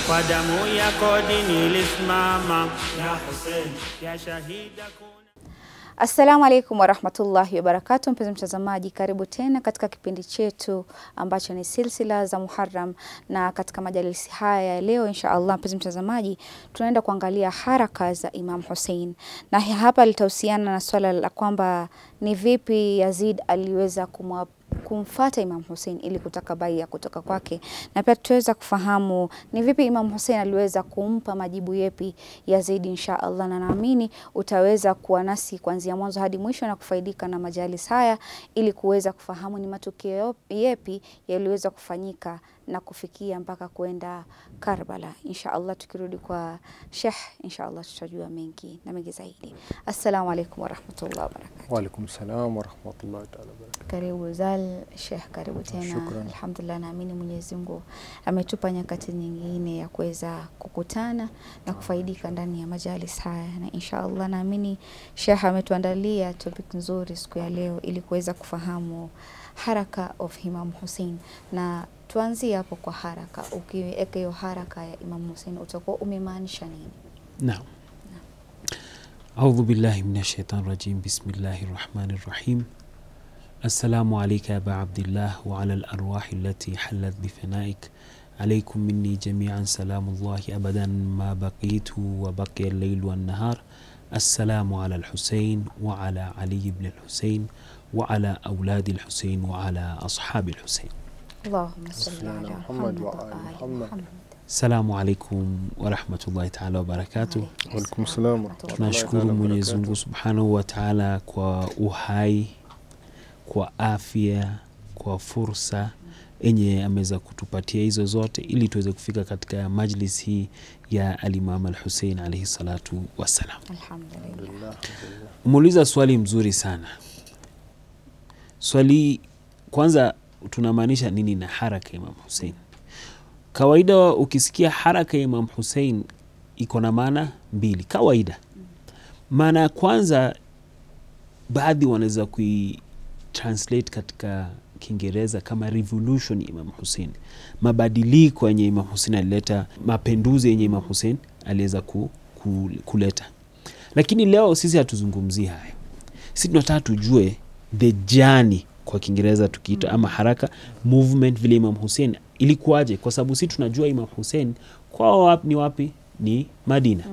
kwa damu yako dini ilisimama ya Hussein ya shahida. Assalamu alaikum warahmatullahi wabarakatuh. Mpenzi mtazamaji, karibu tena katika kipindi chetu ambacho ni silsila za Muharram, na katika majalisi haya leo insha Allah, mpenzi mtazamaji, tunaenda kuangalia haraka za Imam Hussein, na hapa litahusiana na swala la kwamba ni vipi Yazid aliweza kumfuata Imam Hussein ili kutaka bai'a kutoka kwake, na pia tutaweza kufahamu ni vipi Imam Hussein aliweza kumpa majibu yepi Yazid insha Allah, na naamini utaweza kuwa nasi kuanzia mwanzo hadi mwisho na kufaidika na majalis haya ili kuweza kufahamu ni matukio yepi yaliweza kufanyika na kufikia mpaka kwenda Karbala. Insha Allah tukirudi kwa Sheikh, insha Allah tutajua mengi na mengi zaidi. Assalamu alaikum warahmatullahi wabarakatuh. Wa alaikum salam warahmatullahi ta'ala wabarakatuh. Karibu Sheikh, karibu tena. Shukran. Alhamdulillah, naamini Mwenyezi Mungu ametupa nyakati nyingine ya kuweza kukutana na kufaidika ndani ya majalis haya, na insha Allah naamini Sheikh ametuandalia topic nzuri siku ya leo ili kuweza kufahamu haraka of Imam Hussein, na tuanzie hapo kwa haraka. Ukiweka hiyo haraka ya Imam Hussein utakuwa umemaanisha nini? Naam. A'udhu billahi minash shaitani rajim. Bismillahir rahmanir rahim. Assalamu alayka aba Abdillah wa ala al-arwah allati halat bi fanaik. Alaykum minni jami'an salamullahi abadan ma baqitu wa baqiya al-layl wan nahar. Assalamu ala al-Husayn wa ala Ali ibn al-Husayn wa ala awlad al-Husayn wa ala ashab al-Husayn. Allahumma salli ala Muhammad wa ali Muhammad. Assalamu alaykum wa rahmatullahi ta'ala wa barakatuh. Wa alaikum salam. Tunashukuru Mwenyezi Mungu Subhanahu wa Ta'ala kwa uhai, kwa afya, kwa fursa enye ameweza kutupatia hizo zote ili tuweze kufika katika majlis hii ya al-Imam al-Hussein alayhi salatu wassalam. Alhamdulillah. Umeuliza swali mzuri sana. Swali kwanza, tunamaanisha nini na haraka ya Imam Hussein? Kawaida ukisikia haraka ya Imam Hussein iko na maana mbili kawaida. Maana ya kwanza, baadhi wanaweza translate katika Kiingereza kama revolution Imam Hussein, mabadiliko yenye Imam Hussein alileta, mapenduzi yenye Imam Hussein aliweza kuleta. Lakini leo sisi hatuzungumzii haya. Sisi tunataka tujue the journey kwa Kiingereza tukiita ama haraka movement vile Imam Hussein ilikuwaje, kwa sababu sisi tunajua Imam Hussein kwa ni wapi, ni Madina.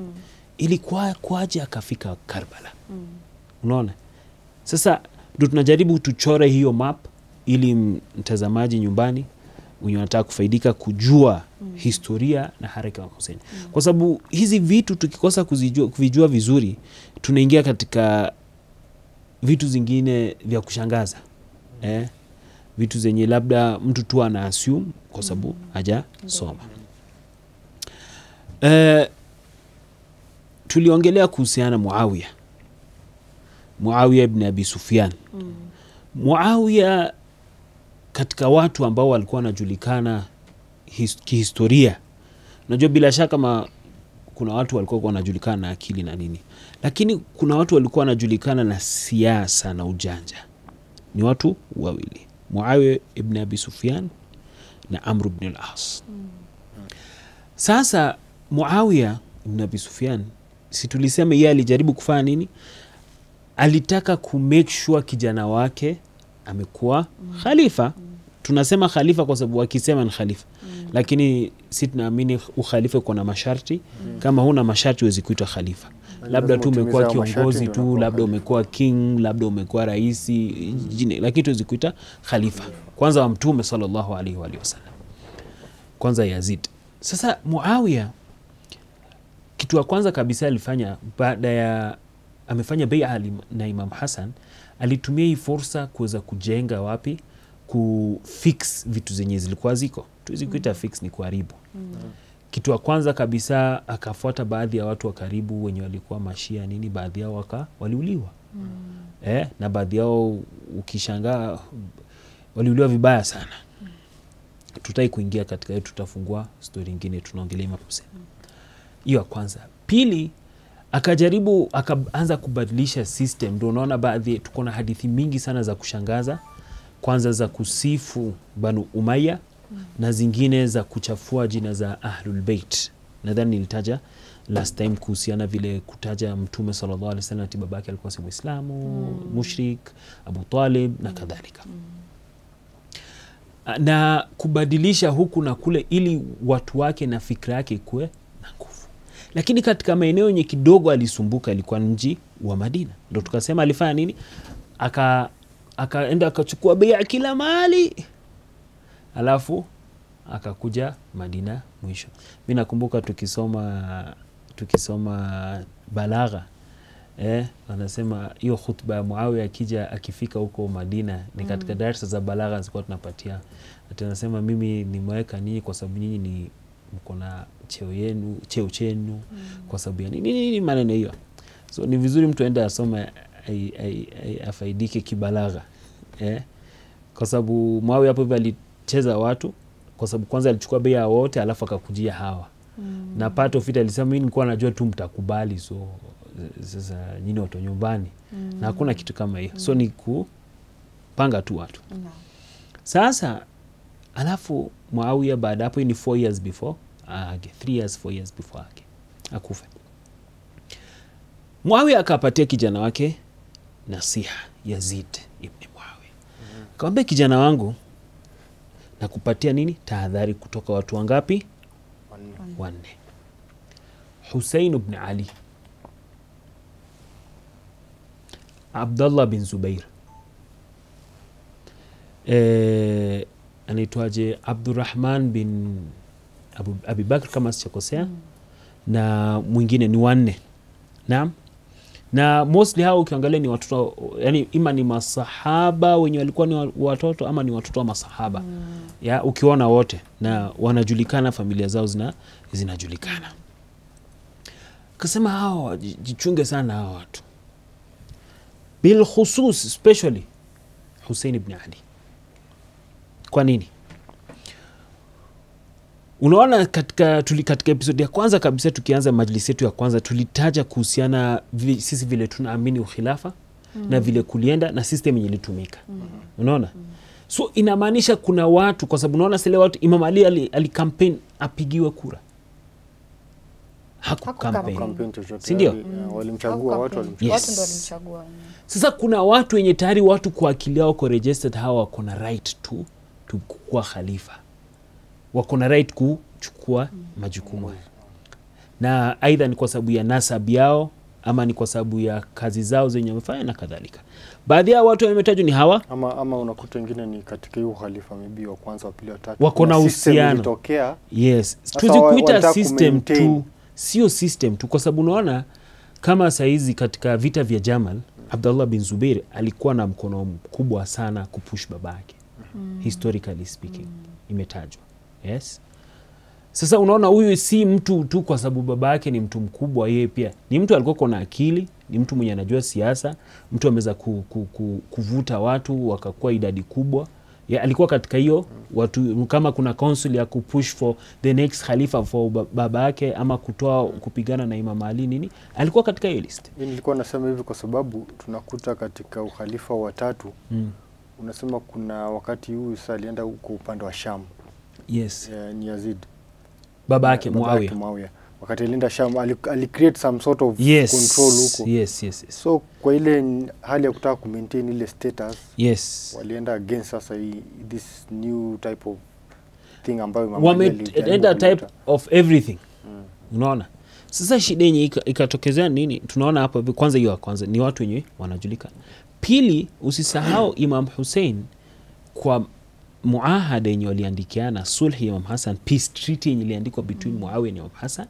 Ilikuwa kwaje akafika Karbala? Unaona? Sasa ndio tunajaribu tuchore hiyo map ili mtazamaji nyumbani mwenye anataka kufaidika kujua historia na haraka ya Hussein. Kwa sababu hizi vitu tukikosa kuvijua vizuri, tunaingia katika vitu zingine vya kushangaza. Vitu zenye labda mtu tu ana assume kwa sababu haja soma. Tuliongelea kuhusiana Muawiya ibn Abi Sufyan. Muawiya katika watu ambao walikuwa wanajulikana kihistoria. Unajua bila shaka kuna watu walikuwa wanajulikana na akili na nini, lakini kuna watu walikuwa wanajulikana na siasa na ujanja. Ni watu wawili, Muawiya ibn Abi Sufyan na Amr ibn al-As. Sasa Muawiya ibn Abi Sufyan, si tulisema yeye alijaribu kufanya nini? Alitaka make sure kijana wake amekuwa khalifa. Tunasema khalifa kwa sababu wakisema ni khalifa. Lakini sisi tunaamini ukhalifa kuna masharti. Kama huna masharti huwezi kuitwa khalifa. Labda tu umekuwa kiongozi tu, labda umekuwa king, labda umekuwa raisi, lakini huwezi kuitwa khalifa. Kwanza wa Mtume sallallahu alaihi wa sallam, kwanza Yazid. Sasa Muawiya kitu ya kwanza kabisa alifanya baada ya amefanya bai'a na Imam Hassan, alitumia hii fursa kuweza kujenga wapi, kufix vitu zenye zilikuwa ziko. Tuwezi kuita fix ni kuharibu. Kitu ya kwanza kabisa akafuata baadhi ya watu wa karibu wenye walikuwa mashia nini, baadhi yao waliuliwa. Na baadhi yao ukishangaa waliuliwa vibaya sana. Tutai kuingia katika hiyo, tutafungua story nyingine tunaongelea Imam Hussein. Hiyo kwanza. Pili, akajaribu akaanza kubadilisha system. Ndio unaona baadhi tuko na hadithi mingi sana za kushangaza. Kwanza za kusifu Banu Umayya na zingine za kuchafua jina za Ahlul Bait. Nadhani nilitaja last time kuhusiana vile kutaja Mtume sallallahu alaihi wasallam ati babake alikuwa si Muislamu, mushrik, Abu Talib na kadhalika. Na kubadilisha huku na kule ili watu wake na fikra yake ikuwe na nguvu. Lakini katika maeneo yenye kidogo alisumbuka ilikuwa mji wa Madina. Ndio tukasema alifanya nini? Akaenda akachukua bai'a kila mahali. Alafu akakuja Madina mwisho. Mimi nakumbuka tukisoma balagha, anasema hiyo khutba ya Muawiya akifika huko Madina ni katika darasa za balagha zilikuwa tunapatia. Atanasema mimi nimeweka ninyi kwa sababu nyinyi ni mko na cheo chenu kwa sababu ya nini maneno hiyo. So ni vizuri mtu aende asome afaidike kibalagha. Kwa sababu Muawiya hapo hivi alicheza watu kwa sababu kwanza alichukua bai'a wote alafu akakujia hawa. Na part of it alisema mimi nilikuwa najua tu mtakubali, so sasa nyinyi watu nyumbani. Na hakuna kitu kama hiyo. So ni kupanga tu watu. Sasa alafu Muawiya baada hapo ni 4 years before 3 years 4 years before akufa. Muawiya akapatia kijana wake nasiha, Yazid ibn Muawiya. Akamwambia kijana wangu na kupatia nini? Tahadhari kutoka watu wangapi? 4. Hussein ibn Ali, Abdullah bin Zubair, anaitwaje, Abdurrahman bin Abi Bakr kama sijakosea, na mwingine ni 4. Naam. Na mostly hao ukiangalia ni watoto, yani ima ni masahaba wenye walikuwa ni watoto ama ni watoto wa masahaba. Ya ukiona wote na wanajulikana, familia zao zinajulikana. Kasema hao jichunge sana hao watu. Bil khusus especially Hussein ibn Ali. Kwa nini? Unaona katika episode ya kwanza kabisa tukianza majlisi yetu ya kwanza tulitaja kuhusiana sisi vile tunaamini ukhilafa na vile kulienda na system yenye ilitumika. Unaona? So inamaanisha kuna watu, kwa sababu unaona sile watu Imam Ali alikampeni apigiwe kura. Hakukampeni. Si ndio? Walimchagua watu ndio walimchagua. Sasa kuna watu wenye tayari watu kwa akili yao registered, hawa wako na right to kuwa khalifa. Wako na right kuchukua majukumu. Na aidha ni kwa sababu ya nasab yao ama ni kwa sababu ya kazi zao zenye wamefanya na kadhalika. Baadhi ya watu wametajwa ni hawa ama unakuta wengine ni katika hiyo khalifa maybe wa kwanza wa pili wa tatu. Wako na uhusiano. Yes. Tuzikuita system tu, sio system tu, kwa sababu unaona kama saizi katika vita vya Jamal, Abdullah bin Zubair alikuwa na mkono mkubwa sana kupush babake. Historically speaking, imetajwa. Yes. Sasa unaona huyu si mtu tu kwa sababu baba yake ni mtu mkubwa, yeye pia ni mtu alikuwa na akili, ni mtu mwenye anajua siasa, mtu ameweza kuvuta watu wakakuwa idadi kubwa. Alikuwa katika hiyo watu, kama kuna council ya kupush for the next khalifa for baba yake ama kupigana na Imam Ali nini, alikuwa katika hiyo list. Mimi nilikuwa nasema hivi kwa sababu tunakuta katika ukhalifa wa 3 unasema kuna wakati huyu sasa alienda huko upande wa Sham. Yes. Ni Yazid. Baba yake Muawiya. Wakati alienda Sham create some sort of control huko. Yes. So kwa ile hali ya kutaka kumaintain ile status, walienda against sasa this new type of thing ambayo wameenda type of everything. Unaona? Sasa shida yenye ikatokezea nini? Tunaona hapo kwanza, hiyo kwanza ni watu wenyewe wanajulikana. Pili, usisahau Imam Hussein kwa muahada yenye waliandikiana, sulhi ya Imam Hassan, peace treaty yenye iliandikwa between Muawiya na Imam Hassan.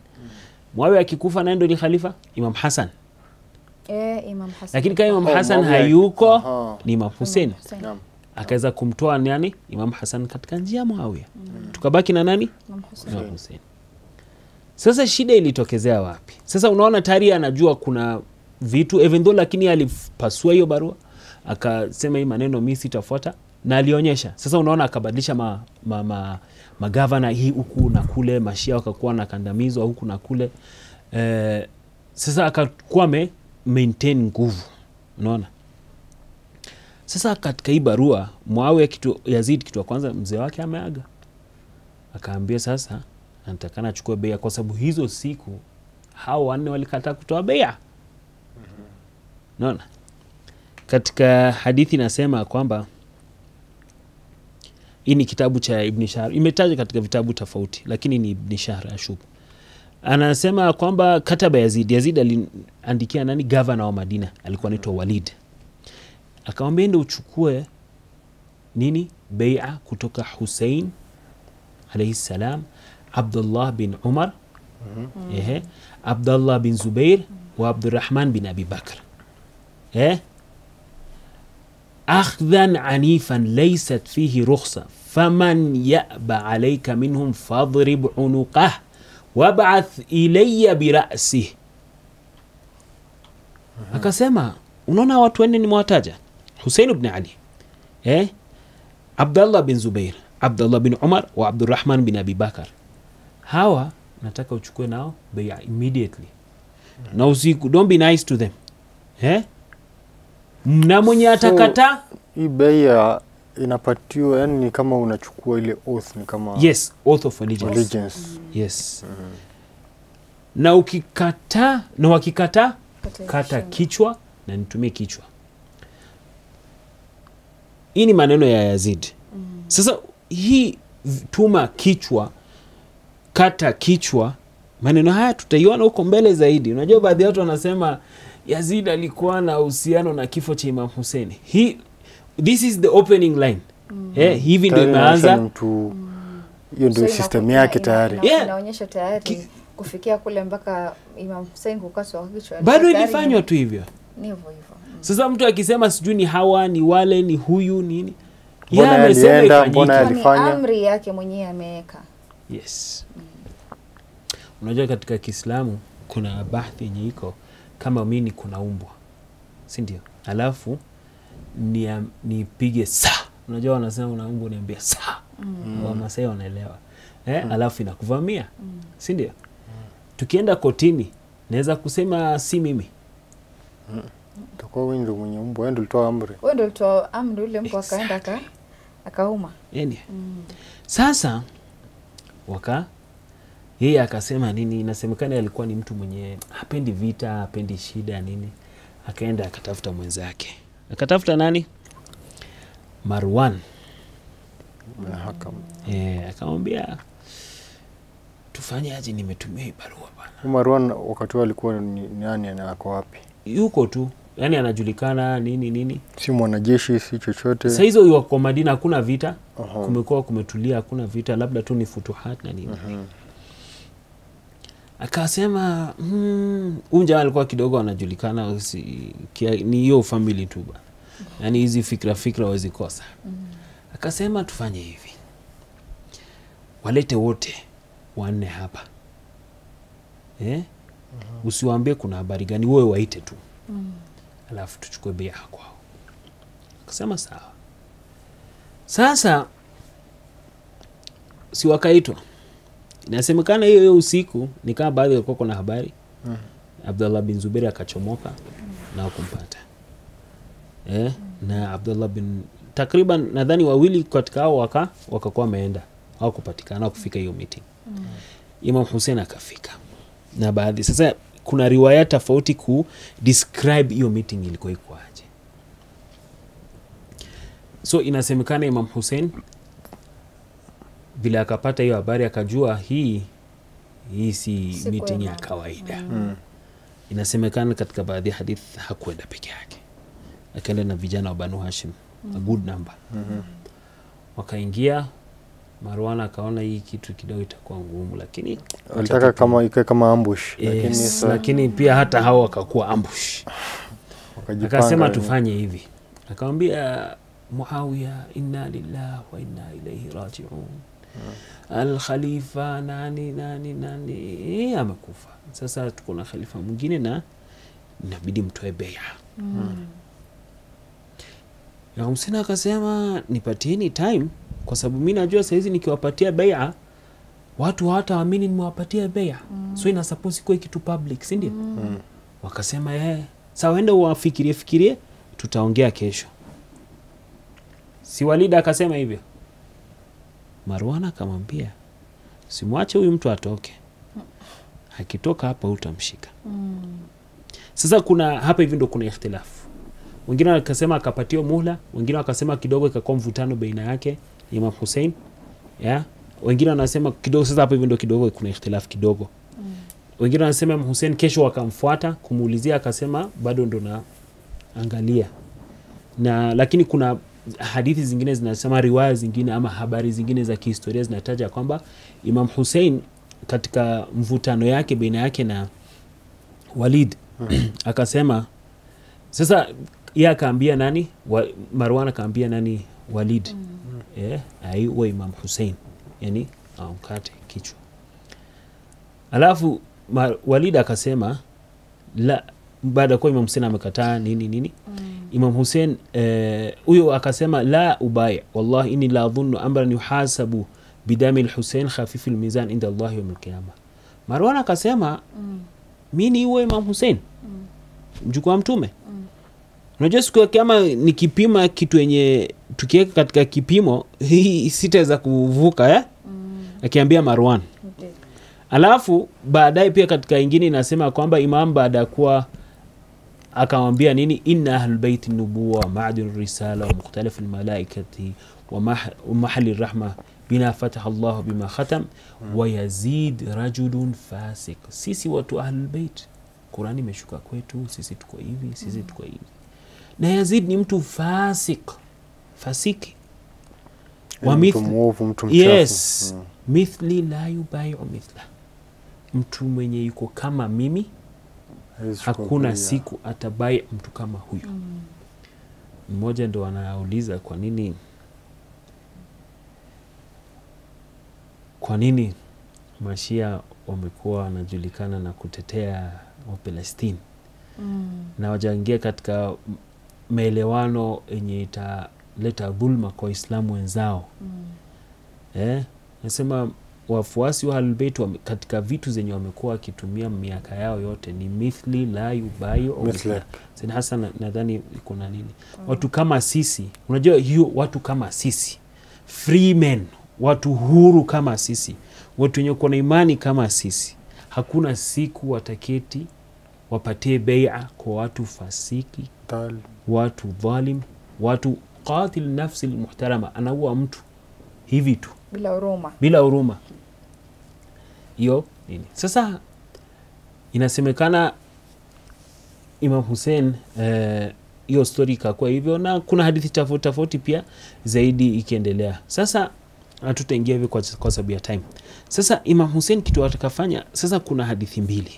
Muawiya akikufa naye ndio ni khalifa Imam Hassan. Imam Hassan. Lakini kama Imam Hassan hayuko ni Imam Hussein. Akaweza kumtoa nani? Imam Hassan katika njia ya Muawiya. Tukabaki na nani? Imam Hussein. Sasa shida ilitokezea wapi? Sasa unaona tayari anajua kuna vitu even though, lakini alipasua hiyo barua akasema hii maneno mimi sitafuata, na alionyesha. Sasa unaona akabadilisha magavana hii huku na kule, mashia wakakuwa na kandamizwa huku na kule. Sasa akakuwa maintain nguvu. Unaona? Sasa katika hii barua Muawiya Yazid kitu kwanza mzee wake ameaga. akaambia sasa anatakana achukue bai'a kwa sababu hizo siku hao wanne walikataa kutoa bai'a. Naona katika hadithi nasema kwamba hii ni kitabu cha Ibn Shahr, imetaja katika vitabu tofauti lakini ni Ibn Shahr Ashub. Anasema kwamba kataba Yazid aliandikia nani, governor wa Madina alikuwa anaitwa Walid, akamwambia ende uchukue nini bai'a kutoka Hussein alayhi salam, Abdullah bin Umar, Abdullah bin Zubair wa Abdurrahman bin Abi Bakr, akhdhan anifan laysat fihi rukhsa faman ya'ba alayka minhum fadrib unuqah wab'ath ilayya bi ra'sihi. Akasema unaona watu wanne nimewataja, Hussein ibn Ali, Abdullah bin Zubair, Abdullah bin Umar wa Abdurrahman bin Abi Bakar, hawa nataka uchukue nao bai'a immediately. Na usiku, don't be nice to them. Na mwenye atakata hii bai'a inapatiwa, yani ni kama unachukua ile oath, ni kama yes, oath of allegiance. Yes. Na ukikata, na wakikata kata kichwa na nitumie kichwa. Hii ni maneno ya Yazid. Sasa hii tuma kichwa, kata kichwa, maneno haya tutaiona huko mbele zaidi. Unajua baadhi ya watu wanasema Yazid alikuwa na uhusiano na kifo cha Imam Hussein. This is the opening line. Hivi ndio imeanza. Hiyo ndio system yake tayari. Inaonyesha tayari kufikia kule mpaka Imam Hussein kukaswa kichwa. Bado ilifanywa tu hivyo. Ni hivyo. Sasa mtu akisema sijui ni hawa ni wale ni huyu nini, mbona alienda, mbona alifanya, amri yake mwenyewe ameweka. Yes. Unajua katika Kiislamu kuna bahthi yenye iko kama mimi kuna umbwa, si ndio? Alafu nipige saa. Unajua wanasema una umbwa niambia saa. Wa Masai wanaelewa. Alafu inakuvamia. Si ndio? Tukienda kotini naweza kusema si mimi. Kwa wewe ndio mwenye umbwa, wewe ndio ulitoa amri. Wewe ndio ulitoa amri, ule mbwa akaenda akauma. Sasa yeye akasema nini, inasemekana alikuwa ni mtu mwenye hapendi vita, hapendi shida nini. Akaenda akatafuta mwenzake. Akatafuta nani? Marwan. Akamwambia tufanye aje, nimetumia hii barua bana. Marwan wakati alikuwa ni nani, anako wapi? Yuko tu, yani anajulikana nini. Si mwanajeshi, si chochote. Sasa hizo yuko Madina, hakuna vita. Kumekuwa kumetulia, hakuna vita, labda tu ni futuhat na nini. Akasema unja alikuwa kidogo anajulikana, ni hiyo family tu bana. Yani hizi fikra wezi kosa. Akasema tufanye hivi, walete wote wanne hapa. Usiwaambie kuna habari gani, wewe waite tu. Alafu tuchukue bai'a kwao. Akasema sawa. Sasa si wakaitwa. Inasemekana hiyo usiku ni kama baadhi walikuwa kuna habari. Abdullah bin Zubair akachomoka na kumpata. Na Abdullah bin takriban nadhani wawili katika hao wakakuwa wameenda, hawakupatikana kufika hiyo meeting. Imam Hussein akafika. Na baadhi sasa kuna riwaya tofauti ku describe hiyo meeting ilikuwa iko aje. So inasemekana Imam Hussein bila akapata hiyo habari akajua hii si meeting ya kawaida. Inasemekana katika baadhi ya hadith hakwenda peke yake. Akaenda na vijana wa Banu Hashim, a good number. Wakaingia, Marwan akaona hii kitu kidogo itakuwa ngumu, lakini alitaka kama ikae kama ambush. Lakini pia hata hao wakakuwa ambush. Akasema tufanye hivi. Akamwambia Muawiya, inna lillahi wa inna ilayhi raji'un. Al-Khalifa nani amekufa. Sasa tuko na khalifa mwingine na inabidi mtoe bai'a. Ya Hussein akasema nipatieni time kwa sababu mimi najua saa hizi nikiwapatia bai'a watu hawataamini nimewapatia bai'a. So ina suppose ikuwe kitu public, si ndio? Wakasema sawa, wenda wafikirie tutaongea kesho. Si Walid akasema hivyo. Marwan akamwambia simwache huyu mtu atoke, akitoka hapa utamshika. Sasa kuna hapa hivi ndo kuna ikhtilafu. Wengine wakasema akapatiwa muhla, wengine wakasema kidogo ikakuwa mvutano baina yake Imam Hussein, ya wengine wanasema kidogo. Sasa hapa hivi ndo kidogo kuna ikhtilafu kidogo. Wengine wanasema Imam Hussein kesho wakamfuata kumuulizia, akasema bado ndo naangalia. Na lakini kuna hadithi zingine zinasema, riwaya zingine ama habari zingine za kihistoria zinataja kwamba Imam Hussein katika mvutano yake baina yake na Walid akasema, sasa yeye akaambia nani, Marwan akaambia nani, Walid aiwa Imam Hussein, yani amkate kichwa. Alafu Walid akasema la, baada kwa Imam Hussein amekataa nini Imam Hussein huyo akasema la ubaya, wallahi inni la adhunnu amran yuhasabu bidami al-Hussein khafif al-mizan inda Allah yawm al-qiyamah. Marwan akasema mimi huyo Imam Hussein mjukuu wa mtume. Unajua siku kama nikipima kitu yenye tukiweka katika kipimo hii sitaweza kuvuka akiambia Marwan. Alafu baadaye pia katika ingine inasema kwamba Imam baada kuwa akamwambia nini, inna ahlul bait nubuwa ma'dun risala wa mukhtalif almalaikati wa mahali rahma bina fataha Allah bima khatam wa yazid rajulun fasik. Sisi watu ahlul bait Qur'ani imeshuka kwetu, sisi tuko hivi, sisi tuko hivi. Na Yazid ni mtu fasiki wa mtu mwovu, mtu mchafu. Yes. Mithli la yubai'u mithla, mtu mwenye yuko kama mimi hakuna siku atabai mtu kama huyu. Mmoja ndo anauliza kwa nini Mashia wamekuwa wanajulikana na kutetea wa Palestina na wajaingia katika maelewano yenye italeta dhulma kwa Waislamu wenzao. Nasema wafuasi wa Ahlul Bait katika vitu zenye wamekuwa wakitumia miaka yao yote ni mithli la yubayu au mithla. Sina hasa nadhani kuna nini? Watu kama sisi, unajua hiyo watu kama sisi, free men, watu huru kama sisi, watu wenye kuna imani kama sisi, hakuna siku wataketi wapatie bai'a kwa watu fasiki, watu dhalim, watu qatil nafsi almuhtarama, anaua mtu hivi tu bila huruma. Hiyo nini? Sasa inasemekana Imam Hussein hiyo story ikakuwa hivyo, na kuna hadithi tofauti pia zaidi ikiendelea. Sasa hatutaingia hivyo kwa sababu ya time. Sasa Imam Hussein kitu atakafanya, sasa kuna hadithi mbili.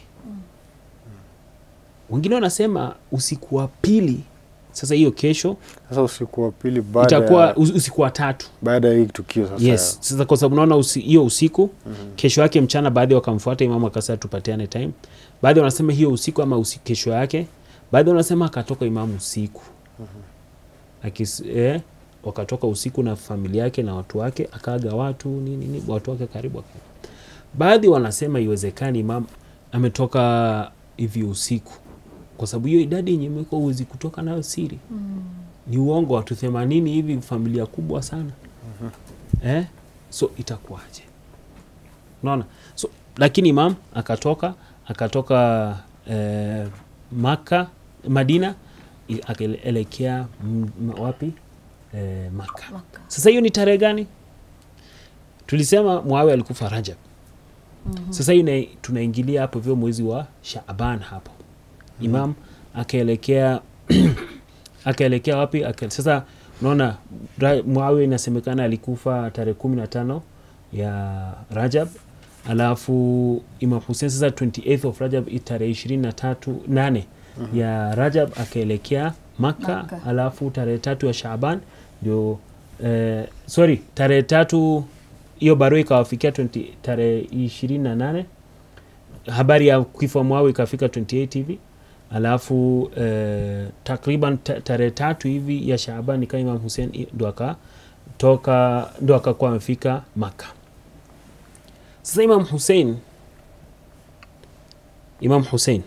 Wengine wanasema usiku wa pili, sasa hiyo kesho. Sasa usiku wa pili baada itakuwa usiku wa tatu baada ya hii tukio sasa. Yes, sasa kwa sababu unaona hiyo usiku, kesho yake mchana baadhi wakamfuata Imam akasema tupatiane time. Baadhi wanasema hiyo usiku ama kesho yake. Baadhi wanasema akatoka Imam usiku. Wakatoka usiku na familia yake na watu wake, akaaga watu nini watu wake karibu. Baadhi wanasema iwezekani Imam ametoka hivi usiku, kwa sababu hiyo idadi yenye imekuwa uwezi kutoka nayo siri. Ni uongo, watu 80 hivi, familia kubwa sana. So itakuwaje? Unaona? So lakini Imam akatoka Maka, Madina, akaelekea wapi? Maka. Sasa hiyo ni tarehe gani? Tulisema Muawiya alikufa Rajab. Sasa hiyo tunaingilia hapo vile mwezi wa Shaaban hapo. Imam akaelekea wapi? Sasa unaona Muawiya inasemekana alikufa tarehe 15 ya Rajab. Alafu Imam Hussein sasa 28th of Rajab, tarehe 23 ya Rajab akaelekea Maka. Alafu tarehe 3 ya Shaaban ndio tarehe 3 hiyo barua ikawafikia tarehe 28. Habari ya kifo Muawiya ikafika 28 hivi. Alafu takriban tarehe 3 hivi ya Shaaban kama Imam Hussein ndo akakuwa amefika Maka. Sasa Imam Hussein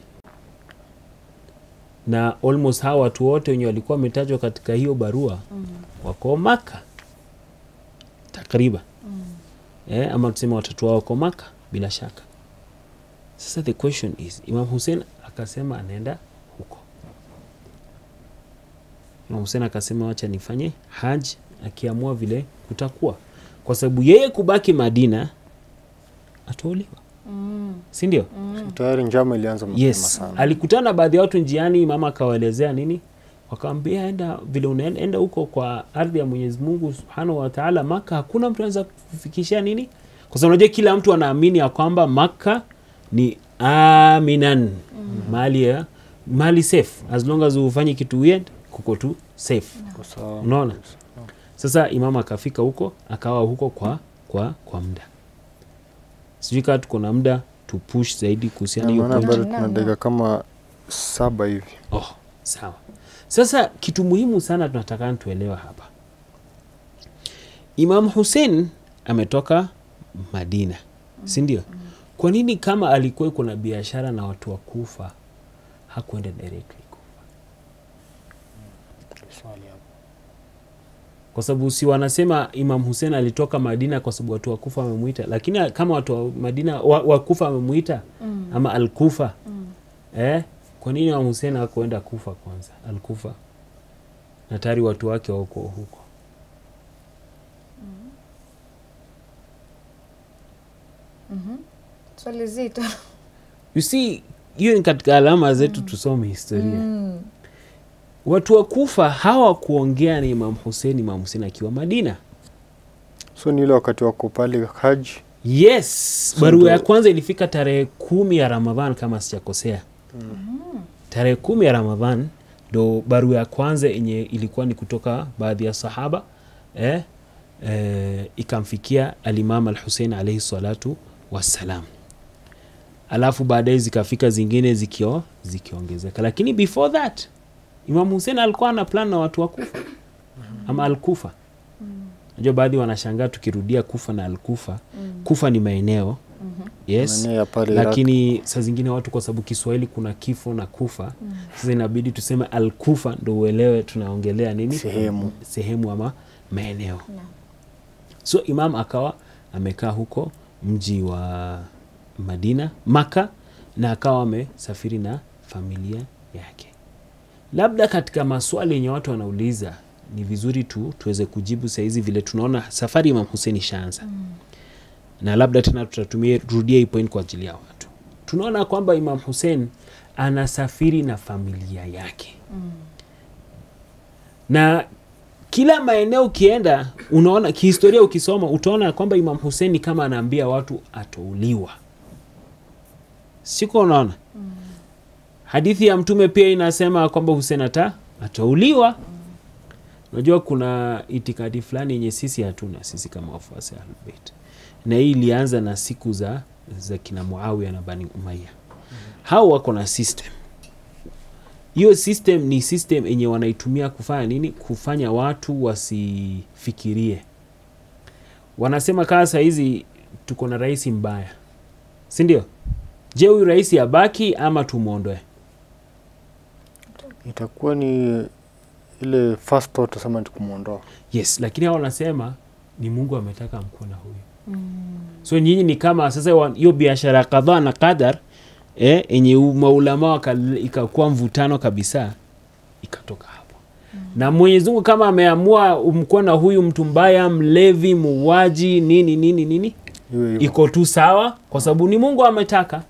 na almost hawa watu wote wenye walikuwa wametajwa katika hiyo barua wako Maka takriban. ama tuseme watoto wao wako Maka bila shaka. Sasa the question is, Imam Hussein akasema anaenda huko. Imam Hussein akasema wacha nifanye haji, akiamua vile kutakuwa, kwa sababu yeye kubaki Madina atauliwa. Si ndio? Tayari njama ilianza mapema sana. Alikutana baadhi ya watu njiani, mama akawaelezea nini, wakamwambia enda vile unaenda huko kwa ardhi ya Mwenyezi Mungu Subhanahu wa Ta'ala, Maka hakuna mtu anaweza kufikishia nini, kwa sababu unajua kila mtu anaamini ya kwamba Maka ni aminan, mali safe, as long as ufanye kitu weird kuko tu safe. Unaona? Sasa imama akafika huko, akawa huko kwa muda. Sijui kama tuko na muda tu push zaidi kuhusiana hiyo point. Bado tuna dakika kama 7 hivi. Sawa. Sasa kitu muhimu sana tunataka tuelewe hapa. Imam Hussein ametoka Madina. Si ndio? Kwa nini kama alikuwa kuna biashara na watu wa Kufa hakuenda directly Kufa? Kwa sababu si wanasema Imam Hussein alitoka Madina kwa sababu watu wa Kufa wamemuita, lakini kama watu wa Madina wa Kufa wamemuita ama Al-Kufa. Kwa nini Imam Hussein hakuenda Kufa kwanza, Al-Kufa? Na tayari watu wake wako huko. Swali zito. You see, hiyo ni katika alama zetu tusome historia. Watu wa Kufa hawakuongea na Imam Hussein akiwa Madina. So ni ile wakati wako pale Hajj. Yes, barua ya kwanza ilifika tarehe 10 ya Ramadhan kama sijakosea. Tarehe 10 ya Ramadhan ndo barua ya kwanza yenye ilikuwa ni kutoka baadhi ya sahaba ikamfikia al-Imam al-Hussein alayhi salatu wassalam. Alafu baadaye zikafika zingine zikiongezeka, lakini before that Imam Hussein alikuwa na plan na watu wa Kufa ama Al-Kufa. Unajua baadhi wanashangaa tukirudia Kufa na Al-Kufa. Kufa ni maeneo. Yes. Lakini saa zingine watu kwa sababu Kiswahili kuna kifo na kufa. Sasa inabidi tuseme Al-Kufa ndio uelewe tunaongelea nini? Sehemu ama maeneo. So Imam akawa amekaa huko mji wa Madina, Maka, na akawa amesafiri na familia yake. Labda katika maswali yenye watu wanauliza ni vizuri tuweze kujibu saa hizi vile tunaona safari Imam Hussein ishaanza. Na labda tena rudia hii point kwa ajili ya watu. Tunaona kwamba Imam Hussein anasafiri na familia yake. Na kila maeneo ukienda, unaona kihistoria ukisoma, utaona kwamba Imam Hussein kama anaambia watu atauliwa. Siko unaona? Hadithi ya Mtume pia inasema kwamba Hussein atauliwa. Unajua kuna itikadi fulani yenye sisi hatuna, sisi kama wafuasi wa Ahlul-Bait. Na hii ilianza na siku za kina Muawiya na Bani Umayya. Hao wako na system. Hiyo system ni system yenye wanaitumia kufanya nini? Kufanya watu wasifikirie. Wanasema kama saa hizi tuko na rais mbaya. Si ndio? Je, huyu rais abaki ama tumuondoe? Itakuwa ni ile first thought tuseme tukumuondoa. Yes, lakini hao wanasema ni Mungu ametaka mkuwe na huyu. So nyinyi ni kama sasa hiyo biashara kadhaa na qadar yenye maulama ikakuwa mvutano kabisa ikatoka hapo. Na Mwenyezi Mungu kama ameamua umkuwe na huyu mtu mbaya, mlevi, muuaji, nini iko tu sawa kwa sababu ni Mungu ametaka.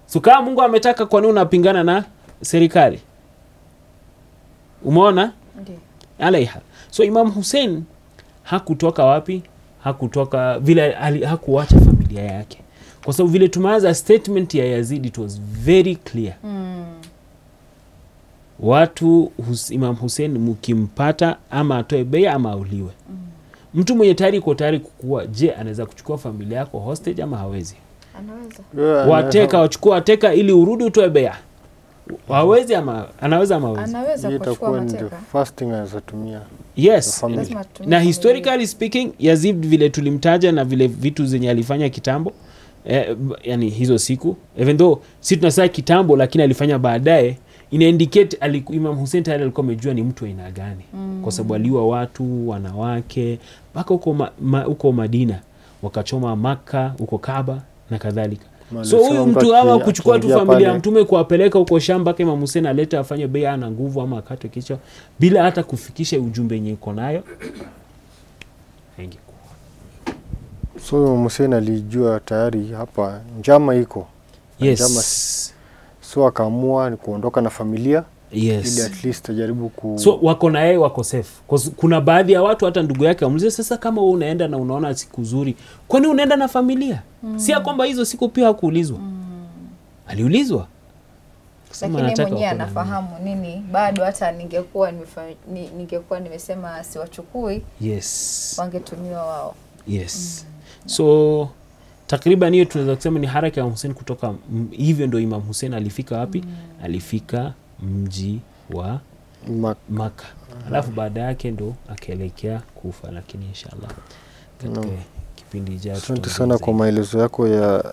So kama Mungu ametaka, kwa nini unapingana na serikali? Umeona? Ndiyo. Alaiha. So Imam Hussein hakutoka wapi? Hakutoka vile hakuacha familia yake. Kwa sababu vile tumeanza statement ya Yazid, it was very clear. Watu Imam Hussein mkimpata ama atoe bai'a ama auliwe. Mtu mwenye tayari uko tayari kukua, je, anaweza kuchukua familia yako hostage ama hawezi? Anaweza. Wateka ili urudi utoe bai'a. Hawezi ama anaweza ama hawezi? Anaweza kuchukua mateka. Fasting anatumia. Yes. Na historically speaking, Yazid vile tulimtaja na vile vitu zenye alifanya kitambo, yani hizo siku, even though si tunasema kitambo lakini alifanya baadaye, ina indicate Imam Hussein tayari alikuwa amejua ni mtu aina gani. Kwa sababu aliua watu, wanawake, mpaka huko Madina. wakachoma Maka huko Kaaba na kadhalika. So huyu mtu ama kuchukua tu familia ya Mtume kuwapeleka huko shamba kama Imam Hussein aleta afanye bai'a na nguvu ama akate kichwa bila hata kufikisha ujumbe yenye iko nayo. So Imam Hussein alijua tayari hapa njama iko. Yes. Njama, so akaamua ni kuondoka na familia. Yes. Ili at least ajaribu So wako na yeye wako safe. Kuna baadhi ya watu hata ndugu yake wamulize, sasa kama wewe unaenda na unaona siku nzuri, kwani unaenda na familia? Si ya kwamba hizo siku pia hakuulizwa. Aliulizwa. Lakini mwenyewe anafahamu nini, bado hata ningekuwa nimesema siwachukui. Yes. Wangetumiwa wao. Yes. So takriban hiyo tunaweza kusema ni haraka ya Hussein kutoka hivyo ndio Imam Hussein alifika wapi? Alifika mji wa Maka. Alafu baada yake ndo akaelekea Kufa, lakini inshallah katika kipindi ijacho. Asante sana kwa maelezo yako ya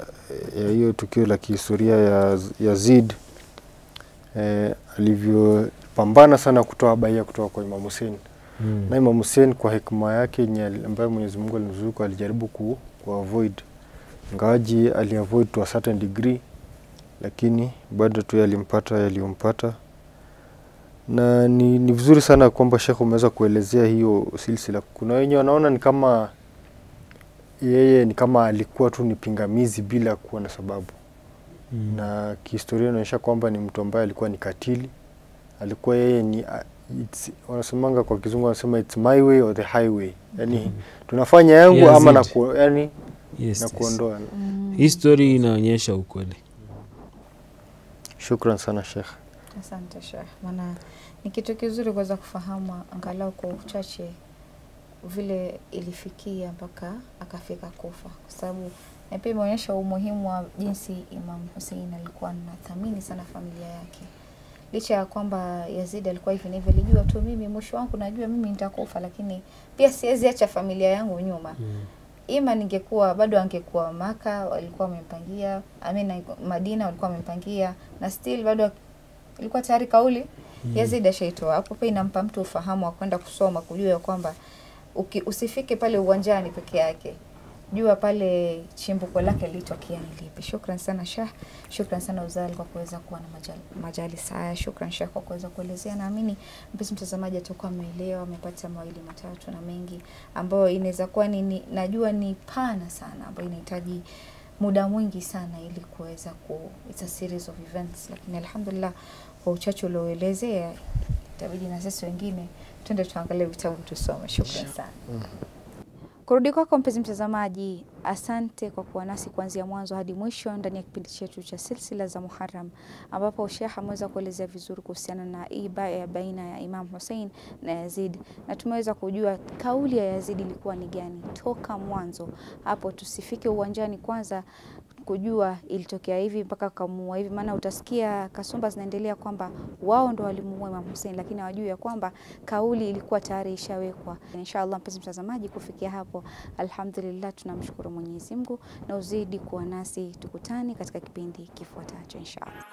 hiyo tukio la kihistoria ya Yazid. Alivyopambana sana kutoa bai'a kutoka kwa Imam Hussein. Na Imam Hussein kwa hekima yake ambayo Mwenyezi Mungu alimzuku alijaribu ku avoid. Ngawaji aliavoid to a certain degree, lakini bado tu yaliyompata. Na ni vizuri sana kwamba Sheikh umeweza kuelezea hiyo silsila. Kuna wenye wanaona ni kama yeye ni kama alikuwa tu ni pingamizi bila kuwa na sababu. Na kihistoria inaonyesha kwamba ni mtu ambaye alikuwa ni katili. Alikuwa yeye ni wanasemanga kwa Kizungu wanasema it's my way or the highway. Yaani tunafanya yangu ama na kuondoa. History inaonyesha ukweli. Shukran sana Sheikh. Asante Sheikh. Maana ni kitu kizuri kuweza kufahamu angalau kwa uchache vile ilifikia mpaka akafika Kufa, kwa sababu na pia imeonyesha umuhimu wa jinsi Imam Hussein alikuwa anathamini sana familia yake. Licha ya kwamba Yazid alikuwa hivi na hivi, alijua tu mimi mwisho wangu najua mimi nitakufa, lakini pia siwezi acha familia yangu nyuma. Ima ningekuwa bado angekuwa Maka walikuwa wamempangia, Madina walikuwa wamempangia, na still bado ilikuwa tayari kauli Yazid ashaitoa. Hapo pia inampa mtu ufahamu wa kwenda kusoma, kujua kwamba usifike pale uwanjani peke yake, jua pale chimbuko lake litokea ni lipi. Shukran sana Sheikh, shukran sana Uzal kwa kuweza kuwa na majali haya. Shukran Sheikh kwa kuweza kuelezea. Naamini mpenzi mtazamaji atakuwa ameelewa, amepata mawili matatu na mengi ambayo inaweza kuwa najua ni pana sana, ambayo inahitaji muda mwingi sana ili kuweza it's a series of events, lakini alhamdulillah kwa uchache ulioelezea itabidi na sisi wengine twende tuangalie vitabu tusome. Shukran sana. Kurudi kwako mpenzi mtazamaji, asante kwa kuwa nasi kuanzia mwanzo hadi mwisho ndani ya kipindi chetu cha Silsila za Muharram, ambapo Sheikh ameweza kuelezea vizuri kuhusiana na bai'a baina ya Imam Hussein na Yazid, na tumeweza kujua kauli ya Yazid ilikuwa ni gani toka mwanzo. Hapo tusifike uwanjani kwanza kujua ilitokea hivi mpaka kamuua hivi, maana utasikia kasumba zinaendelea kwamba wao ndo walimuua Imam Hussein, lakini hawajui ya kwamba kauli ilikuwa tayari ishawekwa. Inshallah mpenzi mtazamaji, kufikia hapo alhamdulillah tunamshukuru Mwenyezi Mungu, na uzidi kuwa nasi, tukutane katika kipindi kifuatacho inshallah.